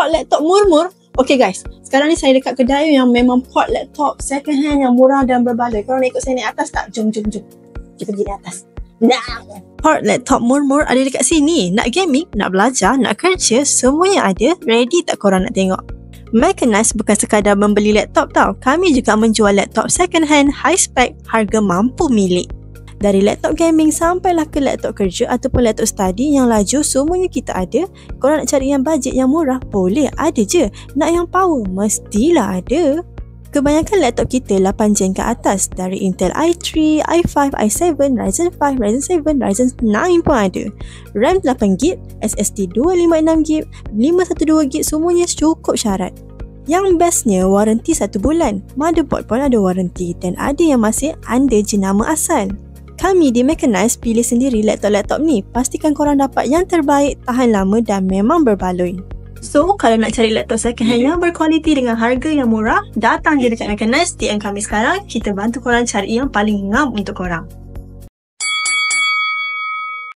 port laptop murmur. Okay guys, sekarang ni saya dekat kedai yang memang port laptop second hand yang murah dan berbaloi. Korang nak ikut saya naik atas tak? Jom. Kita pergi naik atas. Nah. Port laptop murmur ada dekat sini. Nak gaming, nak belajar, nak kerja, semuanya ada. Ready tak korang nak tengok? Mechanized bukan sekadar membeli laptop tau. Kami juga menjual laptop second hand, high spec, harga mampu milik. Dari laptop gaming sampailah ke laptop kerja ataupun laptop study yang laju, semuanya kita ada. Korang nak cari yang bajet yang murah? Boleh, ada je. Nak yang power? Mestilah ada. Kebanyakan laptop kita 8 gen ke atas. Dari Intel i3, i5, i7, Ryzen 5, Ryzen 7, Ryzen 9 pun ada. RAM 8GB, SSD 256GB, 512GB, semuanya cukup syarat. Yang bestnya, waranti 1 bulan. Motherboard pun ada waranti dan ada yang masih under jenama asal. Kami di Mechanized pilih sendiri laptop-laptop ni. Pastikan korang dapat yang terbaik, tahan lama dan memang berbaloi. So, kalau nak cari laptop second hand yang berkualiti dengan harga yang murah, datang je dekat Mechanized, DM kami sekarang. Kita bantu korang cari yang paling ngam untuk korang.